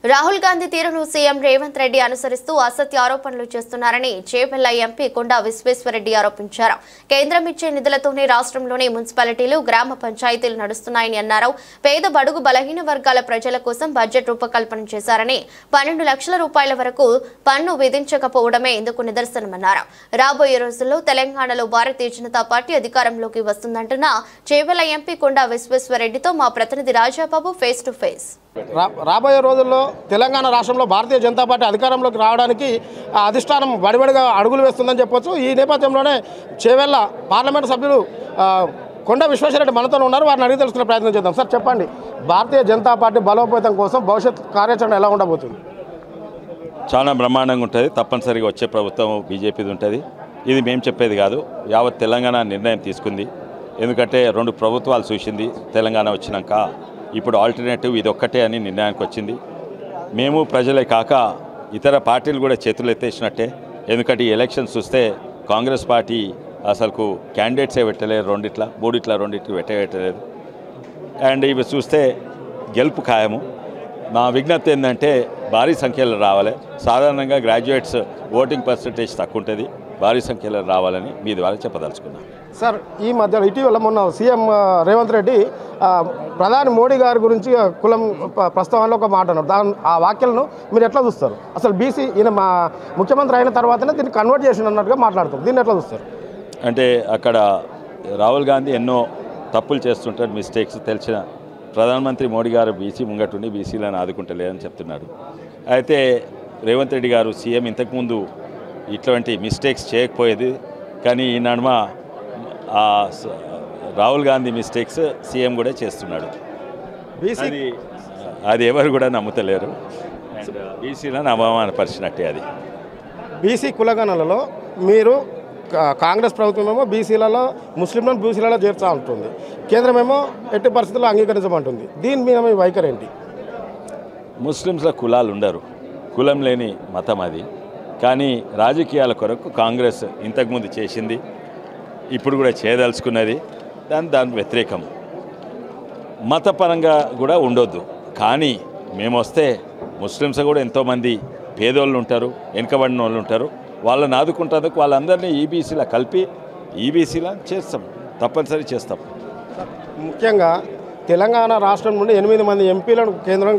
రాహుల్ గాంధీ తీరును సీఎం రేవంత్ రెడ్డి అనుసరిస్తూ అసత్య ఆరోపణలు చేస్తున్నారని చేవెళ్ల ఎంపీ కొండా విశ్వేశ్వరరెడ్డి ఆరోపించారు. కేంద్రం ఇచ్చే నిధులతోనే రాష్ట్రంలోని మున్సిపాలిటీలు, గ్రామ పంచాయతీలు నడుస్తున్నాయని అన్నారు. పేద బడుగు బలహీన వర్గాల ప్రజల కోసం బడ్జెట్ రూపకల్పన చేశారని 12 లక్షల రూపాయల వరకు పన్ను విధించకపోవడమే ఇందుకు నిదర్శనమన్నారు. రాబోయే రోజుల్లో తెలంగాణలో భారతీయ జనతా పార్టీ అధికారంలోకి వస్తుందంటున్న చేవెళ్ల ఎంపీ కొండా విశ్వేశ్వరరెడ్డితో మా ప్రతినిధి రాజాబాబు ఫేస్ టు ఫేస్. రాబోయే రోజుల్లో తెలంగాణ రాష్ట్రంలో భారతీయ జనతా పార్టీ అధికారంలోకి రావడానికి అధిష్టానం వడివడిగా అడుగులు వేస్తుందని చెప్పొచ్చు. ఈ నేపథ్యంలోనే చేవెళ్ల పార్లమెంటు సభ్యులు కొండా విశ్వేశ్వరరెడ్డి మనతో ఉన్నారు. వారిని అడిగి తెలుసుకునే ప్రయత్నం చేద్దాం. సార్ చెప్పండి, భారతీయ జనతా పార్టీ బలోపేతం కోసం భవిష్యత్ కార్యాచరణ ఎలా ఉండబోతుంది? చాలా బ్రహ్మాండంగా ఉంటుంది. తప్పనిసరిగా వచ్చే ప్రభుత్వం బీజేపీది ఉంటుంది. ఇది మేము చెప్పేది కాదు, యావత్ తెలంగాణ నిర్ణయం తీసుకుంది. ఎందుకంటే 2 ప్రభుత్వాలు చూసింది. తెలంగాణ వచ్చినాక ఇప్పుడు ఆల్టర్నేటివ్ ఇది ఒక్కటే అని నిర్ణయానికి వచ్చింది. మేము ప్రజలే కాక ఇతర పార్టీలు కూడా చేతులు ఎత్తేసినట్టే. ఎందుకంటే ఈ ఎలక్షన్స్ చూస్తే కాంగ్రెస్ పార్టీ అసలుకు క్యాండిడేట్సే పెట్టలేదు, 2 పెట్టలేదు. అండ్ ఇవి చూస్తే గెలుపు ఖాయము. నా విజ్ఞప్తి ఏంటంటే భారీ సంఖ్యలో రావాలి. సాధారణంగా గ్రాడ్యుయేట్స్ ఓటింగ్ పర్సంటేజ్ తక్కువ ఉంటుంది, భారీ సంఖ్యలో రావాలని మీ ద్వారా చెప్పదలుచుకున్నాను. సార్, ఈ మధ్య ఇటీవల మొన్న సీఎం రేవంత్ రెడ్డి ప్రధాని మోడీ గారి గురించి కులం ప్రస్తావనలో ఒక మాట అన్నారు. ఆ వ్యాఖ్యలను మీరు ఎట్లా చూస్తారు? అసలు బీసీ ఈయన మా ముఖ్యమంత్రి అయిన తర్వాతనే దీన్ని కన్వర్ట్ చేసి అన్నట్టుగా మాట్లాడుతారు. దీన్ని ఎట్లా చూస్తారు? అంటే అక్కడ రాహుల్ గాంధీ ఎన్నో తప్పులు చేస్తుంటారు, మిస్టేక్స్. తెలిసిన ప్రధానమంత్రి మోడీ గారు బీసీ ముంగటుండి బీసీలను ఆదుకుంటలేదని చెప్తున్నాడు. అయితే రేవంత్ రెడ్డి గారు సీఎం ఇంతకుముందు ఇటువంటి మిస్టేక్స్ చేయకపోయేది, కానీ ఈ నడుమ రాహుల్ గాంధీ మిస్టేక్స్ సీఎం కూడా చేస్తున్నాడు. అది ఎవరు కూడా నమ్ముతలేరు. బీసీలను అవమానపరిచినట్టే. అది బీసీ కులగణనలో మీరు కాంగ్రెస్ ప్రభుత్వమేమో బీసీలలో ముస్లింలను బీసీలలో చేర్చా ఉంటుంది, కేంద్రమేమో ఎట్టి పరిస్థితుల్లో అంగీకరించమంటుంది. దీని మీద మీ వైఖరి ఏంటి? ముస్లిమ్స్లో కులాలు ఉండరు, కులం లేని మతం అది. కానీ రాజకీయాల కొరకు కాంగ్రెస్ ఇంతకుముందు చేసింది, ఇప్పుడు కూడా చేయదలుచుకున్నది. దాని వ్యతిరేకం. మతపరంగా కూడా ఉండొద్దు. కానీ మేము వస్తే ముస్లిమ్స్ కూడా ఎంతోమంది పేదోళ్ళు ఉంటారు, వెనుకబడిన వాళ్ళు ఉంటారు. వాళ్ళని ఆదుకుంటేందుకు వాళ్ళందరినీ ఈబీసీలా కలిపి ఈబీసీలా చేస్తాం, తప్పనిసరి చేస్తాం. ముఖ్యంగా తెలంగాణ రాష్ట్రం నుండి 8 మంది ఎంపీలను కేంద్రం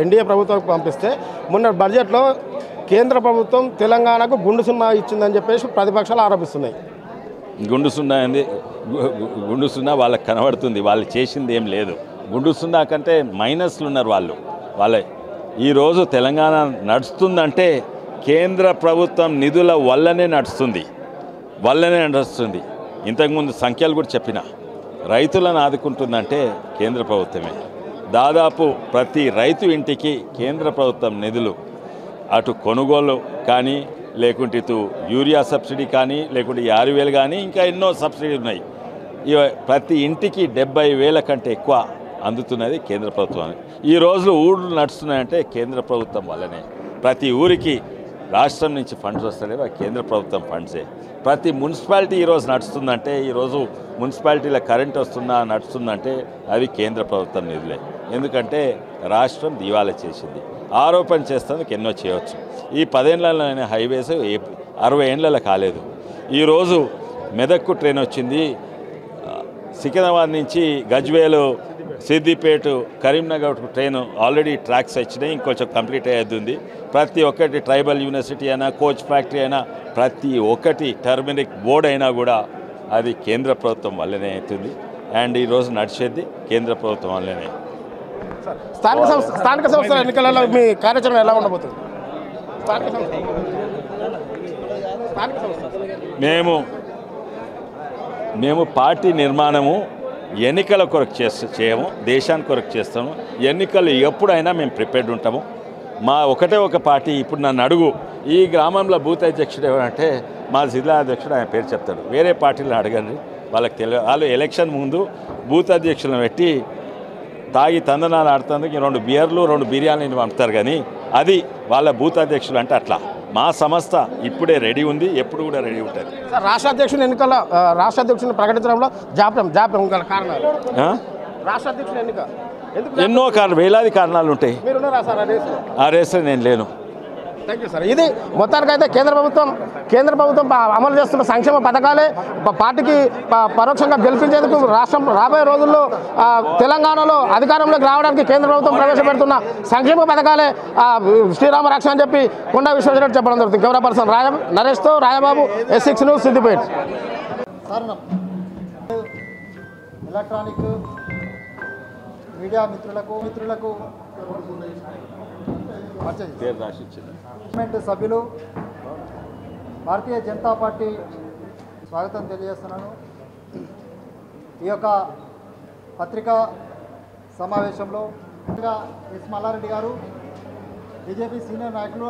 ఎన్డీఏ ప్రభుత్వానికి పంపిస్తే మొన్న బడ్జెట్లో కేంద్ర ప్రభుత్వం తెలంగాణకు గుండు సున్నా ఇచ్చిందని చెప్పేసి ప్రతిపక్షాలు ఆరోపిస్తున్నాయి. గుండు సున్నా వాళ్ళకి కనబడుతుంది, వాళ్ళు చేసింది ఏం లేదు. గుండు సున్నా కంటే మైనస్లు ఉన్నారు వాళ్ళే. ఈరోజు తెలంగాణ నడుస్తుందంటే కేంద్ర ప్రభుత్వం నిధుల వల్లనే నడుస్తుంది. ఇంతకుముందు సంఖ్యలు కూడా చెప్పిన, రైతులను ఆదుకుంటుందంటే కేంద్ర ప్రభుత్వమే. దాదాపు ప్రతి రైతు ఇంటికి కేంద్ర ప్రభుత్వం నిధులు, అటు కొనుగోలు కానీ, లేకుంటే ఇటు యూరియా సబ్సిడీ కానీ, లేకుంటే 6,000 కానీ, ఇంకా ఎన్నో సబ్సిడీ ఉన్నాయి. ప్రతి ఇంటికి 70,000 కంటే ఎక్కువ అందుతున్నది కేంద్ర ప్రభుత్వం. ఈ రోజు ఊళ్ళు నడుస్తున్నాయంటే కేంద్ర ప్రభుత్వం వల్లనే. ప్రతి ఊరికి రాష్ట్రం నుంచి ఫండ్స్ వస్తలేవు, కేంద్ర ప్రభుత్వం ఫండ్సే. ప్రతి మున్సిపాలిటీ ఈరోజు నడుస్తుందంటే, ఈరోజు మున్సిపాలిటీల కరెంట్ నడుస్తుందంటే అది కేంద్ర ప్రభుత్వం నిధులే. ఎందుకంటే రాష్ట్రం దివాలా చేసింది. ఆరోపణ చేస్తేందుకు ఎన్నో చేయవచ్చు. ఈ 10 ఏళ్లలోనే హైవేస్ 60 ఏళ్లలో కాలేదు. ఈరోజు మెదక్కు ట్రైన్ వచ్చింది, సికింద్రాబాద్ నుంచి Gajwel, Siddipet, Karimnagar train already tracks వచ్చినాయి, ఇంకొంచెం కంప్లీట్ అయ్యేది ఉంది. ప్రతి ఒక్కటి ట్రైబల్ యూనివర్సిటీ అయినా, కోచ్ ఫ్యాక్టరీ అయినా, ప్రతి ఒక్కటి టర్మరిక్ బోర్డు అయినా కూడా అది కేంద్ర ప్రభుత్వం వల్లనే అవుతుంది. అండ్ ఈరోజు నడిచేది కేంద్ర ప్రభుత్వం వల్లనే. స్థానిక సంస్థల ఎన్నికలలో మీ కార్యాచరణ ఎలా ఉండబోతుంది? మేము పార్టీ నిర్మాణము ఎన్నికల కొరకు చేయము, దేశానికి కొరకు చేస్తాము. ఎన్నికలు ఎప్పుడైనా మేము ప్రిపేర్డ్ ఉంటాము. మా ఒక పార్టీ. ఇప్పుడు నన్ను అడుగు, ఈ గ్రామంలో బూత్ అధ్యక్షుడు ఎవరంటే మా జిల్లా అధ్యక్షుడు, ఆయన పేరు చెప్తాడు. వేరే పార్టీలను అడగండి, వాళ్ళకి తెలియదు. వాళ్ళు ఎలక్షన్ ముందు బూత్ అధ్యక్షులను పెట్టి తాగి తందనాలు ఆడుతందుకు 2 బియర్లు 2 బిర్యానీలు పంపుతారు. కానీ అది వాళ్ళ బూత్ అధ్యక్షులు అంటే అట్లా. మా సంస్థ ఇప్పుడే రెడీ ఉంది, ఎప్పుడు కూడా రెడీ ఉంటుంది. సార్, రాష్ట్ర అధ్యక్షుని ప్రకటించడంలో జాప్యం గల కారణాలు? రాష్ట్ర అధ్యక్షుని ఎన్నిక ఎన్నో వేలాది కారణాలు ఉంటాయి. మీరున్నారా సార్ ఆ రేస్లో? ఆ రేస్లో నేను లేను. Thank you sir. ఇది మొత్తానికైతే కేంద్ర ప్రభుత్వం అమలు చేస్తున్న సంక్షేమ పథకాలే పార్టీకి పరోక్షంగా గెలిపించేందుకు రాష్ట్రం రాబోయే రోజుల్లో తెలంగాణలో అధికారంలోకి రావడానికి కేంద్ర ప్రభుత్వం ప్రవేశపెడుతున్న సంక్షేమ పథకాలే శ్రీరామ రక్ష అని చెప్పి కొండా విశ్వేశ్వరరెడ్డి చెప్పడం జరుగుతుంది. కెమెరా పర్సన్ నరేష్తో Rayababu, S6 news, Siddipet. Electronic media మిత్రులకు పార్లమెంట్ సభ్యులు భారతీయ జనతా పార్టీ స్వాగతం తెలియజేస్తున్నాను. ఈ యొక్క పత్రికా సమావేశంలో ఎస్ మల్లారెడ్డి గారు బీజేపీ సీనియర్ నాయకులు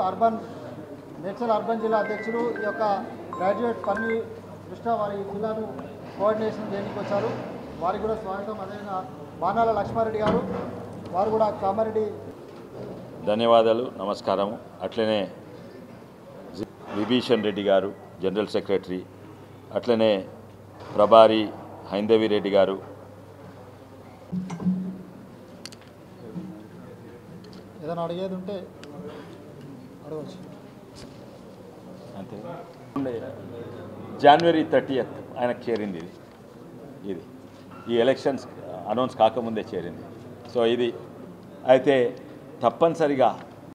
మేడ్చల్ అర్బన్ జిల్లా అధ్యక్షులు ఈ యొక్క గ్రాడ్యుయేట్ పని దృష్ట్యా వారి జిల్లాను కోఆర్డినేషన్ చేయడానికి వచ్చారు. వారికి కూడా స్వాగతం. అదేవిధంగా బాణాల లక్ష్మారెడ్డి గారు వారు కూడా కామారెడ్డి. ధన్యవాదాలు, నమస్కారము. అట్లనే విభీషణ్ రెడ్డి గారు జనరల్ సెక్రటరీ, అట్లనే ప్రభారి హైందవి రెడ్డి గారు, ఏదైనా అడిగేది ఉంటే అడగవచ్చు. అంతే. January 30th ఆయనకు చేరింది ఇది ఈ ఎలక్షన్స్ అనౌన్స్ కాకముందే చేరింది. సో ఇది అయితే తప్పనిసరిగా